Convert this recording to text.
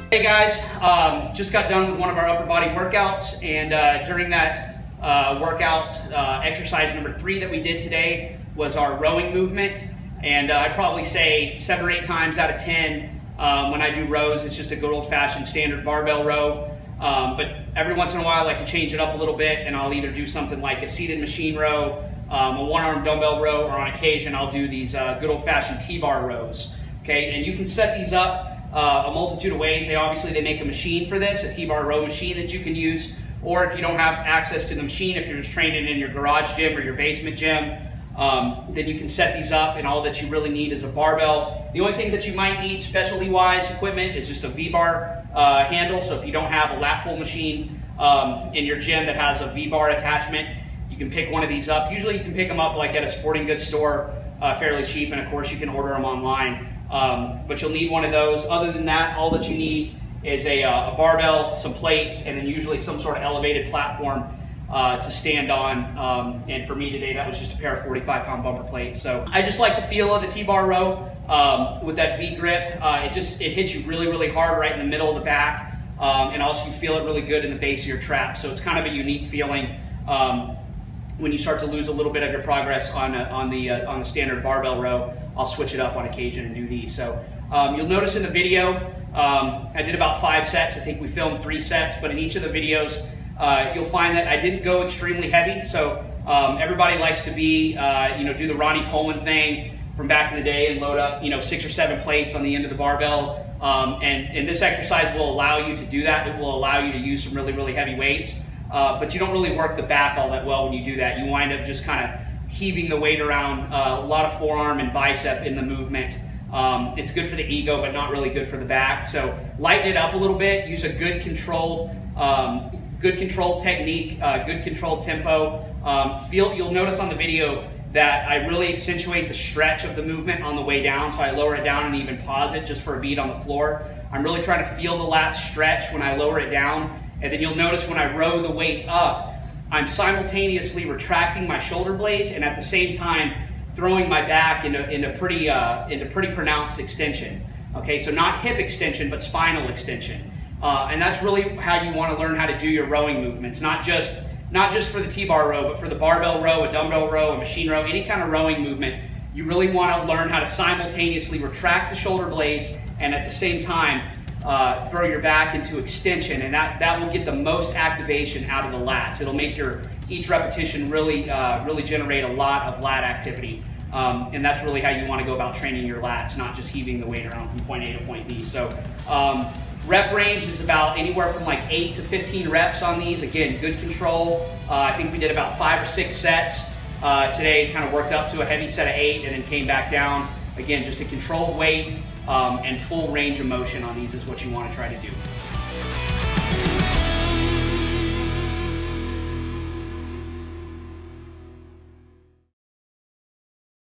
Hey guys, just got done with one of our upper body workouts, and during that workout, exercise number 3 that we did today was our rowing movement. And I'd probably say 7 or 8 times out of 10 when I do rows, it's just a good old-fashioned standard barbell row. But every once in a while I like to change it up a little bit, and I'll either do something like a seated machine row, a one-arm dumbbell row, or on occasion I'll do these good old-fashioned T-bar rows. Okay, and you can set these up a multitude of ways. They make a machine for this, a T-bar row machine that you can use, or if you don't have access to the machine, if you're just training in your garage gym or your basement gym, then you can set these up, and all that you really need is a barbell. The only thing that you might need specialty-wise equipment is just a V-bar handle. So if you don't have a lat pull machine in your gym that has a V-bar attachment, you can pick one of these up. Usually you can pick them up like at a sporting goods store fairly cheap, and of course you can order them online. But you'll need one of those. Other than that, all that you need is a barbell, some plates, and then usually some sort of elevated platform to stand on. And for me today, that was just a pair of 45-pound bumper plates. So I just like the feel of the T-bar row with that V grip. It hits you really, really hard right in the middle of the back, and also you feel it really good in the base of your trap. So it's kind of a unique feeling when you start to lose a little bit of your progress on the standard barbell row. I'll switch it up on occasion and do these. So you'll notice in the video, I did about 5 sets. I think we filmed 3 sets, but in each of the videos, you'll find that I didn't go extremely heavy. So everybody likes to be, do the Ronnie Coleman thing from back in the day and load up, 6 or 7 plates on the end of the barbell. And this exercise will allow you to do that. It will allow you to use some really, really heavy weights. But you don't really work the back all that well when you do that. You wind up just kind of heaving the weight around, a lot of forearm and bicep in the movement. It's good for the ego, but not really good for the back. So lighten it up a little bit. Use a good controlled technique, good controlled tempo. You'll notice on the video that I really accentuate the stretch of the movement on the way down. So I lower it down and even pause it just for a beat on the floor. I'm really trying to feel the lats stretch when I lower it down. And then you'll notice when I row the weight up, I'm simultaneously retracting my shoulder blades and at the same time throwing my back into pretty pronounced extension. Okay, so not hip extension, but spinal extension. And that's really how you want to learn how to do your rowing movements. Not just for the T-bar row, but for the barbell row, a dumbbell row, a machine row, any kind of rowing movement. You really want to learn how to simultaneously retract the shoulder blades and at the same time throw your back into extension, and that will get the most activation out of the lats. It'll make each repetition really generate a lot of lat activity, and that's really how you want to go about training your lats, not just heaving the weight around from point A to point B. So rep range is about anywhere from like 8 to 15 reps on these. Again, good control. I think we did about 5 or 6 sets today. Kind of worked up to a heavy set of 8 and then came back down. Again, just a controlled weight. And full range of motion on these is what you want to try to do.